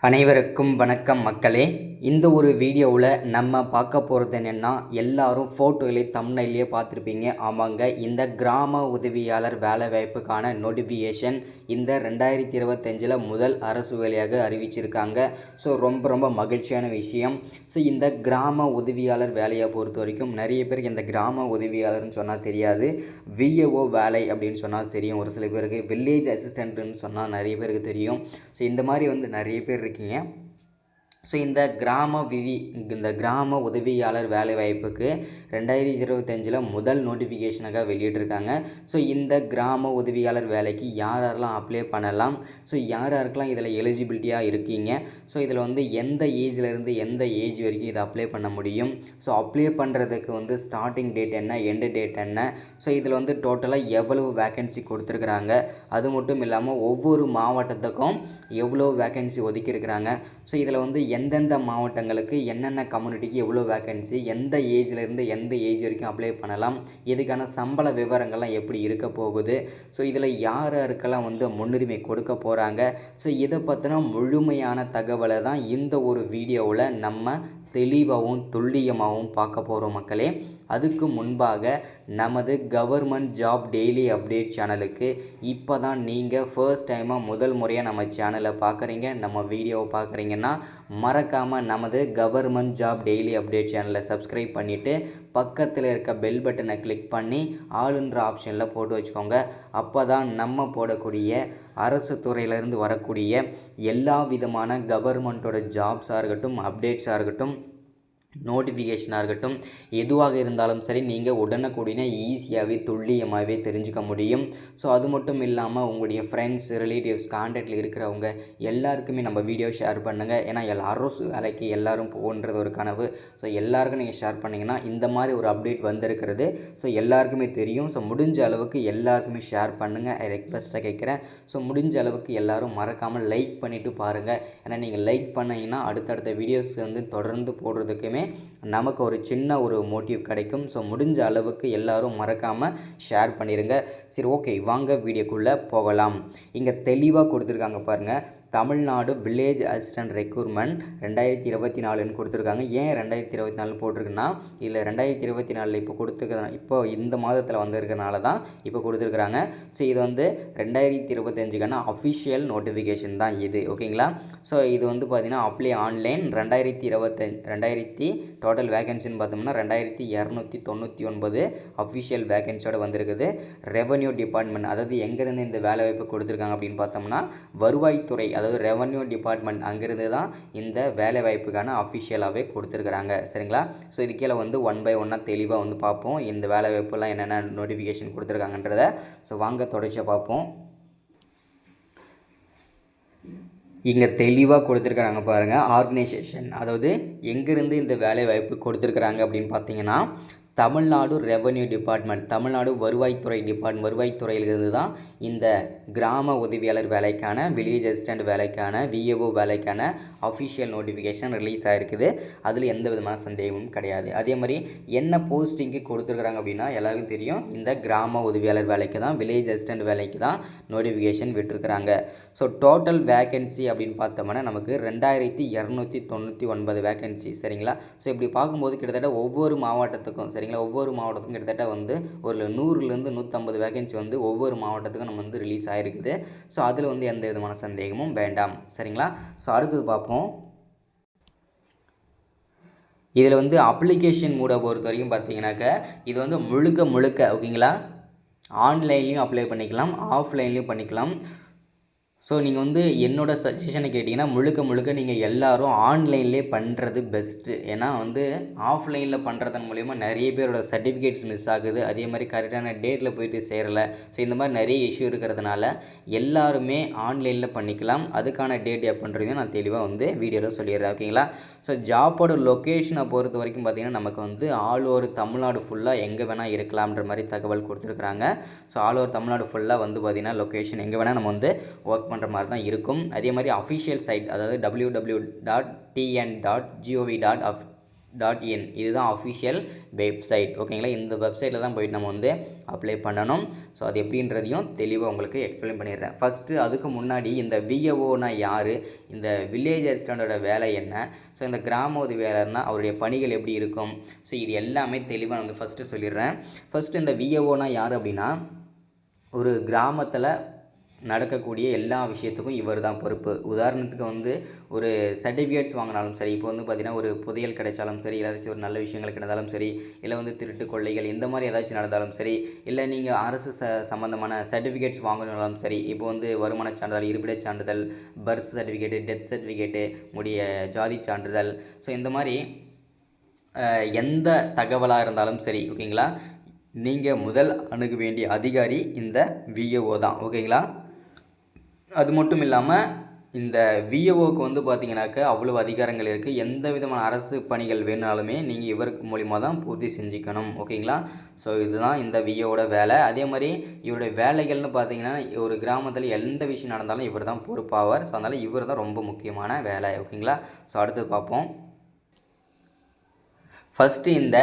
அனைவருக்கும் வணக்கம் மக்களே. இந்த ஒரு வீடியோவில் நம்ம பார்க்க போகிறது என்னென்னா, எல்லாரும் ஃபோட்டோவிலே தம்ப்நெயிலே பார்த்துருப்பீங்க. ஆமாங்க, இந்த கிராம உதவியாளர் வேலைவாய்ப்புக்கான நோட்டிஃபிகேஷன் இந்த 2025 முதல் அரசு வேலையாக அறிவிச்சிருக்காங்க. ஸோ ரொம்ப மகிழ்ச்சியான விஷயம். ஸோ இந்த கிராம உதவியாளர் வேலையை பொறுத்த வரைக்கும் நிறைய பேருக்கு இந்த கிராம உதவியாளர்னு சொன்னால் தெரியாது. விஏஓ வேலை அப்படின்னு சொன்னால் தெரியும் ஒரு சில பேருக்கு. வில்லேஜ் அசிஸ்டண்ட்டுன்னு சொன்னால் நிறைய பேருக்கு தெரியும். ஸோ இந்த மாதிரி நிறைய பேர் இருக்கீங்க. ஸோ இந்த கிராம உதவியாளர் வேலைவாய்ப்புக்கு 2025 முதல் நோட்டிஃபிகேஷனாக வெளியிட்டிருக்காங்க. ஸோ இந்த கிராம உதவியாளர் வேலைக்கு யாரெல்லாம் அப்ளை பண்ணலாம், ஸோ யாருக்கெல்லாம் இதில் எலிஜிபிலிட்டியாக இருக்கீங்க, ஸோ இதில் எந்த ஏஜ்லேருந்து எந்த ஏஜ் வரைக்கும் இதை அப்ளை பண்ண முடியும், ஸோ அப்ளை பண்ணுறதுக்கு ஸ்டார்டிங் டேட் என்ன, எண்டு டேட் என்ன, ஸோ இதில் டோட்டலாக எவ்வளவு வேக்கன்சி கொடுத்துருக்குறாங்க, அது மட்டும் இல்லாமல் ஒவ்வொரு மாவட்டத்துக்கும் எவ்வளோ வேக்கன்சி ஒதுக்கியிருக்கிறாங்க, ஸோ இதில் எந்தெந்த மாவட்டங்களுக்கு என்னென்ன கம்யூனிட்டிக்கு எவ்வளோ வேக்கன்சி, எந்த ஏஜ்லேருந்து எந்த ஏஜ் வரைக்கும் அப்ளை பண்ணலாம், இதுக்கான சம்பள விவரங்கள்லாம் எப்படி இருக்க போகுது, ஸோ இதில் யாருக்கெல்லாம் முன்னுரிமை கொடுக்க போகிறாங்க, ஸோ இதை பற்றின முழுமையான தகவலை தான் இந்த ஒரு வீடியோவில் நம்ம தெளிவாகவும் துல்லியமாகவும் பார்க்க போகிறோம் மக்களே. அதுக்கு முன்பாக நமது கவர்மெண்ட் ஜாப் டெய்லி அப்டேட் சேனலுக்கு இப்போ தான் நீங்கள் ஃபர்ஸ்ட் டைமாக முதல் முறையாக நம்ம சேனலை பார்க்குறீங்க, நம்ம வீடியோவை பார்க்குறீங்கன்னா மறக்காமல் நமது கவர்மெண்ட் ஜாப் டெய்லி அப்டேட் சேனலை சப்ஸ்கிரைப் பண்ணிவிட்டு பக்கத்தில் இருக்க பெல் பட்டனை கிளிக் பண்ணி ஆளுன்ற ஆப்ஷனில் போட்டு வச்சுக்கோங்க. அப்போ தான் நம்ம போடக்கூடிய அரசு துறையிலேருந்து வரக்கூடிய எல்லா விதமான கவர்மெண்ட்டோட ஜாப்ஸாக இருக்கட்டும், அப்டேட்ஸாக இருக்கட்டும், நோட்டிஃபிகேஷனாக இருக்கட்டும், எதுவாக இருந்தாலும் சரி நீங்கள் உடனுக்குடனே ஈஸியாகவே துல்லியமாகவே தெரிஞ்சுக்க முடியும். ஸோ அது மட்டும் இல்லாமல் உங்களுடைய ஃப்ரெண்ட்ஸ், ரிலேட்டிவ்ஸ், கான்டாக்டில் இருக்கிறவங்க எல்லாருக்குமே நம்ம வீடியோ ஷேர் பண்ணுங்கள். ஏன்னா அரசு வேலைக்கு எல்லோரும் போகன்றது ஒரு கனவு. ஸோ எல்லாருக்கும் நீங்கள் ஷேர் பண்ணிங்கன்னா இந்த மாதிரி ஒரு அப்டேட் வந்திருக்கிறது ஸோ எல்லாருக்குமே தெரியும். ஸோ முடிஞ்ச அளவுக்கு எல்லாருக்குமே ஷேர் பண்ணுங்கள், ரெக்வெஸ்ட்டாக கேட்குறேன். ஸோ முடிஞ்ச அளவுக்கு எல்லோரும் மறக்காமல் லைக் பண்ணிவிட்டு பாருங்கள். ஏன்னா நீங்கள் லைக் பண்ணிங்கன்னா அடுத்தடுத்த வீடியோஸ் தொடர்ந்து போடுறதுக்குமே நமக்கு ஒரு சின்ன ஒரு மோட்டிவ் கிடைக்கும். ஸோ முடிஞ்ச அளவுக்கு எல்லாரும் மறக்காமல் ஷேர் பண்ணிடுங்க. சரி, ஓகே, வாங்க வீடியோக்குள்ளே போகலாம். இங்கே தெளிவாக கொடுத்துருக்காங்க பாருங்கள். தமிழ்நாடு வில்லேஜ் அசிஸ்டன்ட் ரெக்ரூட்மெண்ட் 2024ன்னு கொடுத்துருக்காங்க. ஏன் 2024 போட்டிருக்குன்னா, இதில் 2024 இப்போ கொடுத்துருக்க இப்போ இந்த மாதத்தில் வந்திருக்கனால தான் இப்போ கொடுத்துருக்குறாங்க. ஸோ இது 2025க்கான அஃபிஷியல் நோட்டிஃபிகேஷன் தான் இது, ஓகேங்களா. ஸோ இது பார்த்திங்கன்னா அப்ளை ஆன்லைன் 2025 டோட்டல் வேகன்சின்னு பார்த்தோம்னா 2299 அஃபிஷியல் வேகன்சியோட வந்திருக்குது. ரெவன்யூ டிபார்ட்மெண்ட், அதாவது எங்கேருந்து இந்த வேலைவாய்ப்பு கொடுத்துருக்காங்க அப்படின்னு பார்த்தோம்னா வருவாய்த்துறை, அதாவது ரெவன்யூ டிபார்ட்மெண்ட், அங்கேருந்து தான் இந்த வேலைவாய்ப்புக்கான அஃபிஷியலாகவே கொடுத்துருக்குறாங்க. சரிங்களா. ஸோ இது கீழே ஒன் பை ஒன்னாக தெளிவாக பார்ப்போம் இந்த வேலைவாய்ப்புலாம் என்னென்ன நோட்டிஃபிகேஷன் கொடுத்துருக்காங்கன்றத. ஸோ வாங்க தொடர்ச்சியாக பார்ப்போம். இங்கே தெளிவாக கொடுத்துருக்குறாங்க பாருங்கள். ஆர்கனைசேஷன், அதாவது எங்கேருந்து இந்த வேலை வாய்ப்பு கொடுத்துருக்குறாங்க அப்படின்னு பார்த்தீங்கன்னா தமிழ்நாடு ரெவன்யூ டிபார்ட்மெண்ட், தமிழ்நாடு வருவாய்த்துறையிலிருந்து தான் இந்த கிராம உதவியாளர் வேலைக்கான, வில்லேஜ் அசிஸ்டண்ட் வேலைக்கான, விஏஓ வேலைக்கான அஃபிஷியல் நோட்டிஃபிகேஷன் ரிலீஸ் ஆகிருக்குது. அதில் எந்த விதமான சந்தேகமும் கிடையாது. அதே மாதிரி என்ன போஸ்டிங்கு கொடுத்துருக்குறாங்க அப்படின்னா எல்லாருக்கும் தெரியும், இந்த கிராம உதவியாளர் வேலைக்கு தான், வில்லேஜ் அசிஸ்டண்ட் வேலைக்கு தான் நோட்டிஃபிகேஷன் விட்டுருக்குறாங்க. ஸோ டோட்டல் வேக்கன்சி அப்படின்னு பார்த்தோம்னா நமக்கு 2299 வேக்கன்சி. சரிங்களா. ஸோ இப்படி பார்க்கும்போது கிட்டத்தட்ட ஒவ்வொரு மாவட்டத்துக்கும், சரிங்களா, ஒவ்வொரு மாவட்டத்துக்கும் கிட்டத்தட்ட ஒரு 100லேருந்து 150 வேகன்சி ஒவ்வொரு மாவட்டத்துக்கும் நம்ம ரிலீஸ் ஆகிருக்குது. ஸோ அதில் எந்த விதமான சந்தேகமும் வேண்டாம். சரிங்களா. ஸோ அடுத்தது பார்ப்போம். இதில் அப்ளிகேஷன் மூடை பொறுத்த வரைக்கும் பார்த்தீங்கன்னாக்க இது முழுக்க ஓகேங்களா, ஆன்லைன்லேயும் அப்ளை பண்ணிக்கலாம், ஆஃப்லைன்லேயும் பண்ணிக்கலாம். ஸோ நீங்கள் என்னோடய சஜஷனை கேட்டிங்கன்னா முழுக்க நீங்கள் எல்லோரும் ஆன்லைன்லேயே பண்ணுறது பெஸ்ட்டு. ஏன்னா ஆஃப்லைனில் பண்ணுறதன் மூலிமா நிறைய பேரோட சர்டிஃபிகேட்ஸ் மிஸ் ஆகுது. அதே மாதிரி கரெக்டான டேட்டில் போயிட்டு சேரலை. ஸோ இந்த மாதிரி நிறைய இஷ்யூ இருக்கிறதுனால எல்லாருமே ஆன்லைனில் பண்ணிக்கலாம். அதுக்கான டேட் எப்போன்றதையும் நான் தெளிவாக வீடியோவில் சொல்லிடுறேன், ஓகேங்களா. ஸோ ஜாப்போட லொக்கேஷனை பொறுத்த வரைக்கும் பார்த்திங்கன்னா நமக்கு ஆல் ஓவர் தமிழ்நாடு ஃபுல்லாக எங்கே வேணால் இருக்கலாம்ன்ற மாதிரி தகவல் கொடுத்துருக்குறாங்க. ஸோ ஆல் ஓவர் தமிழ்நாடு ஃபுல்லாக பார்த்திங்கன்னா லொக்கேஷன் எங்கே வேணால் நம்ம ஒர்க் பண்ணுற மாதிரி தான் இருக்கும். அதே மாதிரி அஃபிஷியல் சைட், அதாவது www.tn.gov.in .in இதுதான் அஃபிஷியல் வெப்சைட். ஓகேங்களா, இந்த வெப்சைட்டில் தான் போயிட்டு நம்ம வந்து அப்ளை பண்ணணும். ஸோ அது எப்படின்றதையும் தெளிவாக உங்களுக்கு எக்ஸ்பிளைன் பண்ணிடுறேன். ஃபஸ்ட்டு அதுக்கு முன்னாடி இந்த விஏஓனா யார், இந்த வில்லேஜ் அசிஸ்டண்ட்டோட வேலை என்ன, ஸோ இந்த கிராம உதவியாளர்னா அவருடைய பணிகள் எப்படி இருக்கும், ஸோ இது எல்லாமே தெளிவாக நான் வந்து ஃபஸ்ட்டு சொல்லிடுறேன். ஃபஸ்ட்டு இந்த விஏஓனா யார் அப்படின்னா, ஒரு கிராமத்தில் நடக்கக்கூடிய எல்லா விஷயத்துக்கும் இவர் தான் பொறுப்பு. உதாரணத்துக்கு வந்து ஒரு சர்டிஃபிகேட்ஸ் வாங்கினாலும் சரி, இப்போ வந்து பார்த்திங்கன்னா ஒரு புதையல் கிடைச்சாலும் சரி, ஏதாச்சும் ஒரு நல்ல விஷயங்கள் கிடந்தாலும் சரி, இல்லை வந்து திருட்டு கொள்ளைகள் இந்த மாதிரி ஏதாச்சும் நடந்தாலும் சரி, இல்லை நீங்கள் அரசு சம்மந்தமான சர்டிஃபிகேட்ஸ் வாங்கணும்னாலும் சரி, இப்போ வந்து வருமான சான்றிதழ், இருப்பிடச் சான்றிதழ், பர்த் சர்டிஃபிகேட்டு, டெத் சர்டிஃபிகேட்டு, உடைய ஜாதி சான்றிதழ், ஸோ இந்த மாதிரி எந்த தகவலாக இருந்தாலும் சரி, ஓகேங்களா, நீங்கள் முதல் அணுக வேண்டிய அதிகாரி இந்த விஏஓ தான். ஓகேங்களா, அது மட்டும் இல்லாமல் இந்த விஏஓக்கு வந்து பார்த்தீங்கன்னாக்க அவ்வளோ அதிகாரங்கள் இருக்குது. எந்த விதமான அரசு பணிகள் வேணாலுமே நீங்கள் இவருக்கு மூலிமா தான் பூர்த்தி செஞ்சுக்கணும். ஓகேங்களா, ஸோ இதுதான் இந்த விஏஓட வேலை. அதே மாதிரி இவருடைய வேலைகள்னு பார்த்தீங்கன்னா, ஒரு கிராமத்தில் எந்த விஷயம் நடந்தாலும் இவர் தான் பொறுப்பாவார். ஸோ அதனால் இவர் தான் ரொம்ப முக்கியமான வேலை. ஓகேங்களா, ஸோ அடுத்து பார்ப்போம். ஃபஸ்ட்டு இந்த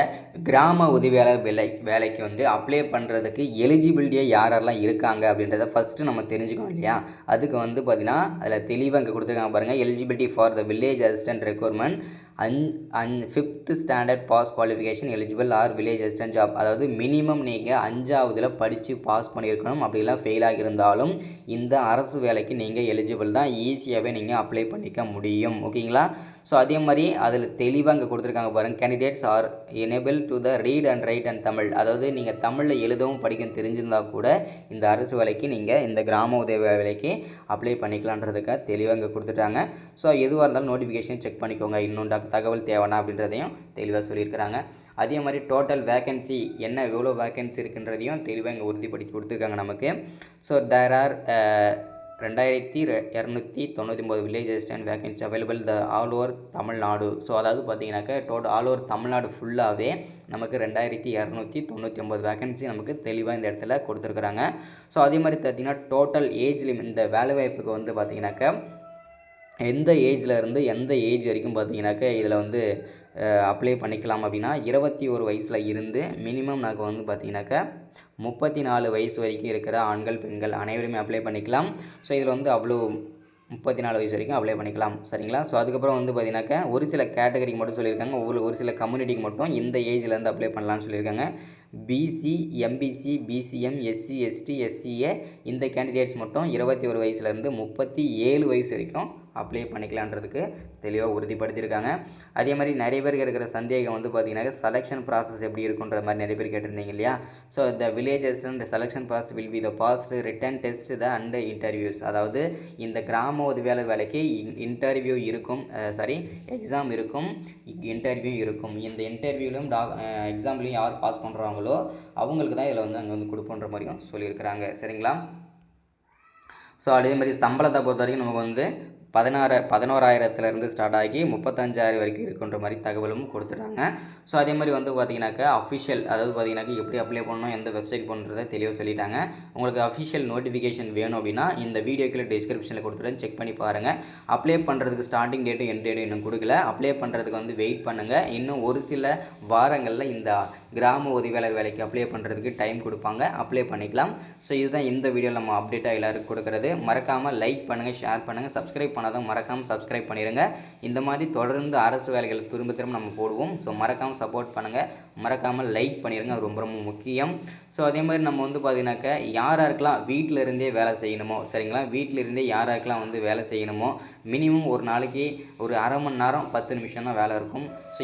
கிராம உதவியாளர் வேலைக்கு வந்து அப்ளை பண்ணுறதுக்கு எலிஜிபிலிட்டியாக யாரெல்லாம் இருக்காங்க அப்படின்றத ஃபஸ்ட்டு நம்ம தெரிஞ்சுக்கணும் இல்லையா. அதுக்கு வந்து பார்த்திங்கன்னா அதில் தெளிவாக இங்கே கொடுத்துருக்காங்க பாருங்கள். Eligibility for the village assistant recruitment 5th standard pass qualification eligible are village assistant job. அதாவது மினிமம் நீங்கள் 5ஆவதில் படித்து பாஸ் பண்ணியிருக்கணும். அப்படிலாம் ஃபெயில் ஆகியிருந்தாலும் இந்த அரசு வேலைக்கு நீங்கள் எலிஜிபிள் தான், ஈஸியாகவே நீங்கள் அப்ளை பண்ணிக்க முடியும். ஓகேங்களா, ஸோ அதே மாதிரி அதில் தெளிவாக இங்கே கொடுத்துருக்காங்க பாருங்கள். Candidates R enable to the read and right and Tamil. அதாவது நீங்கள் தமிழில் எழுதவும் படிக்கவும் தெரிஞ்சிருந்தால் கூட இந்த அரசு வேலைக்கு நீங்கள் இந்த கிராம உதவி வேலைக்கு அப்ளை பண்ணிக்கலான்றதுக்கு தெளிவாக இங்கே கொடுத்துட்டாங்க. ஸோ எதுவாக இருந்தாலும் நோட்டிஃபிகேஷன் செக் பண்ணிக்கோங்க, இன்னும் தகவல் தேவைன்னா அப்படின்றதையும் தெளிவாக சொல்லியிருக்கிறாங்க. அதே மாதிரி டோட்டல் வேக்கன்சி என்ன, எவ்வளோ வேக்கன்சி இருக்குன்றதையும் தெளிவாக இங்கே உறுதிப்படுத்தி கொடுத்துருக்காங்க நமக்கு. So there are 2299 village assistant vacancy available the all over Tamil Nadu. So அதாவது பார்த்தீங்கன்னாக்கா டோட்டல் ஆல் ஓவர் தமிழ்நாடு ஃபுல்லாகவே நமக்கு 2299 வேக்கன்சி நமக்கு தெளிவாக இந்த இடத்துல கொடுத்துருக்குறாங்க. ஸோ அதே மாதிரி பார்த்தீங்கன்னா டோட்டல் ஏஜ் லிமிட் இந்த வேலைவாய்ப்புக்கு வந்து பார்த்தீங்கன்னாக்கா எந்த ஏஜில் இருந்து எந்த ஏஜ் வரைக்கும் பார்த்தீங்கன்னாக்கா இதில் வந்து அப்ளை பண்ணிக்கலாம் அப்படின்னா 21 வயசில் இருந்து மினிமம் நாங்கள் வந்து பார்த்தீங்கன்னாக்கா 34 வயசு வரைக்கும் இருக்கிற ஆண்கள் பெண்கள் அனைவருமே அப்ளை பண்ணிக்கலாம். ஸோ இதில் வந்து அவ்வளோ 34 வயசு வரைக்கும் அப்ளை பண்ணிக்கலாம். சரிங்களா, ஸோ அதுக்கப்புறம் வந்து பார்த்தீங்கன்னாக்கா ஒரு சில கேட்டகரிக்கு மட்டும் சொல்லியிருக்காங்க, ஒரு சில கம்யூனிட்டிக்கு மட்டும் இந்த ஏஜ்லேருந்து அப்ளை பண்ணலாம்னு சொல்லியிருக்காங்க. BC, MBC, BCM, SC, ST, SCA இந்த கேண்டிடேட்ஸ் மட்டும் 21 வயசுலேருந்து 37 வயசு வரைக்கும் அப்ளை பண்ணிக்கலான்றதுக்கு தெளிவாக உறுதிப்படுத்தியிருக்காங்க. அதே மாதிரி நிறைய பேருக்கு இருக்கிற சந்தேகம் வந்து பார்த்திங்கனாக்கா செலெக்ஷன் ப்ராசஸ் எப்படி இருக்குன்ற மாதிரி நிறைய பேர் கேட்டிருந்தீங்க இல்லையா. So the village assistant selection process will be the past written test the and interviews. அதாவது இந்த கிராம உதவியாளர் வேலைக்கு இன்டர்வியூ இருக்கும், எக்ஸாம் இருக்கும், இன்டர்வியூ இருக்கும். இந்த இன்டர்வியூலையும் எக்ஸாம்லையும் யார் பாஸ் பண்ணுறாங்களோ அவங்களுக்கு தான் இதில் வந்து அங்கே வந்து கொடுப்போன்ற மாதிரியும் சொல்லியிருக்கிறாங்க. சரிங்களா, ஸோ அதே மாதிரி சம்பளத்தை பொறுத்த வரைக்கும் நமக்கு வந்து 11,000 ஸ்டார்ட் ஆகி 35,000 வரைக்கும் இருக்குன்ற மாதிரி தகவலும் கொடுத்துட்டாங்க. ஸோ அதே மாதிரி வந்து பார்த்தீங்கன்னாக்கா அஃபிஷியல், அதாவது பார்த்தீங்கன்னாக்கா எப்படி அப்ளை பண்ணணும், எந்த வெப்சைட் பண்ணுறதை தெளிவாக சொல்லிட்டாங்க. உங்களுக்கு அஃபிஷியல் நோட்டிஃபிகேஷன் வேணும் அப்படின்னா இந்த வீடியோக்குள்ள டிஸ்கிரிப்ஷனில் கொடுத்துட்டு செக் பண்ணி பாருங்கள். அப்ளை பண்ணுறதுக்கு ஸ்டார்டிங் டேட்டும் எண்ட் டேட்டும் இன்னும் கொடுக்கல. அப்ளை பண்ணுறதுக்கு வந்து வெயிட் பண்ணுங்கள். இன்னும் ஒரு சில வாரங்களில் இந்த கிராம உதவியாளர் வேலைக்கு அப்ளை பண்ணுறதுக்கு டைம் கொடுப்பாங்க, அப்ளை பண்ணிக்கலாம். ஸோ இதுதான் இந்த வீடியோவில் நம்ம அப்டேட்டாக எல்லாருக்கும் கொடுக்குறது. மறக்காமல் லைக் பண்ணுங்கள், ஷேர் பண்ணுங்கள், சப்ஸ்கிரைப் பண்ணாதான் மறக்காமல் சப்ஸ்கிரைப் பண்ணிடுங்க. இந்த மாதிரி தொடர்ந்து அரசு வேலைகள் திரும்ப திரும்ப நம்ம போடுவோம். ஸோ மறக்காமல் சப்போர்ட் பண்ணுங்கள், மறக்காமல் லைக் பண்ணிடுங்க, அது ரொம்ப ரொம்ப முக்கியம். ஸோ அதே மாதிரி நம்ம வந்து பார்த்தீங்கன்னாக்கா யாராருக்கெல்லாம் வீட்டில் இருந்தே வேலை செய்யணுமோ, சரிங்களா, வீட்டில் இருந்தே யாராருக்கெல்லாம் வந்து வேலை செய்யணுமோ மினிமம் ஒரு நாளைக்கு ஒரு அரை மணி நேரம் 10 நிமிஷம் தான் வேலை இருக்கும். ஸோ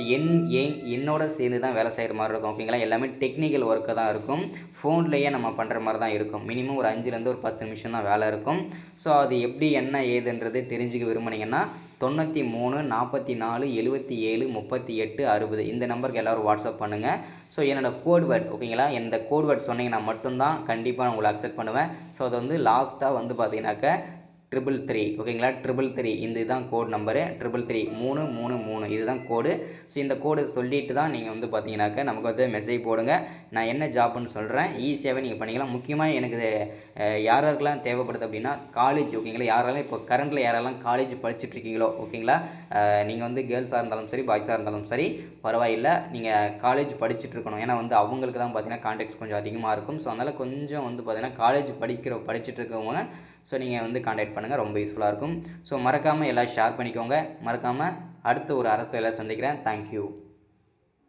என்னோட சேர்ந்து தான் வேலை செய்கிற மாதிரி இருக்கும். ஓகேங்களா, எல்லாமே டெக்னிக்கல் ஒர்க்கு தான் இருக்கும், ஃபோன்லேயே நம்ம பண்ணுற மாதிரி தான் இருக்கும். மினிமம் ஒரு 5லேருந்து ஒரு 10 நிமிஷம் தான் வேலை இருக்கும். ஸோ அது எப்படி என்ன ஏதுன்றது தெரிஞ்சுக்க விரும்புனீங்கன்னா 93 44 77 38 60 இந்த நம்பருக்கு எல்லோரும் வாட்ஸ்அப் பண்ணுங்கள். ஸோ என்னோடய கோட் வேர்ட், ஓகேங்களா, இந்த கோட் வேர்ட் சொன்னீங்கன்னா மட்டும்தான் கண்டிப்பாக நான் உங்களை அக்செப்ட் பண்ணுவேன். ஸோ அது வந்து லாஸ்ட்டாக வந்து பார்த்தீங்கன்னாக்கா 333 ஓகேங்களா 333 இந்த இதுதான் கோட் நம்பரு 333 333 இதுதான் கோடு. ஸோ இந்த கோடு சொல்லிட்டு தான் நீங்கள் வந்து பார்த்தீங்கன்னாக்க நமக்கு வந்து மெசேஜ் போடுங்க. நான் என்ன ஜாப்னு சொல்கிறேன், ஈஸியாகவே நீங்கள் பண்ணிக்கலாம். முக்கியமாக எனக்கு யாருக்கெல்லாம் தேவைப்படுது அப்படின்னா காலேஜ் ஓகேங்களா, யாரெல்லாம் இப்போ கரண்டில் யாரெல்லாம் காலேஜ் படிச்சுட்ருக்கீங்களோ ஓகேங்களா, நீங்கள் வந்து கேர்ள்ஸாக இருந்தாலும் சரி பாய்ஸாக இருந்தாலும் சரி பரவாயில்லை, நீங்கள் காலேஜ் படிச்சுட்டு இருக்கணும். ஏன்னா வந்து அவங்களுக்கு தான் பார்த்தீங்கன்னா கான்டாக்ட்ஸ் கொஞ்சம் அதிகமாக இருக்கும். ஸோ அதனால் கொஞ்சம் வந்து பார்த்தீங்கன்னா காலேஜ் படிச்சுட்டு இருக்கவங்க ஸோ நீங்கள் வந்து கான்டாக்ட் பண்ணுங்கள், ரொம்ப யூஸ்ஃபுல்லாக இருக்கும். ஸோ மறக்காமல் எல்லாம் ஷேர் பண்ணிக்கோங்க. மறக்காமல் அடுத்த ஒரு அரசு வேலை சந்திக்கிறேன். தேங்க்யூ.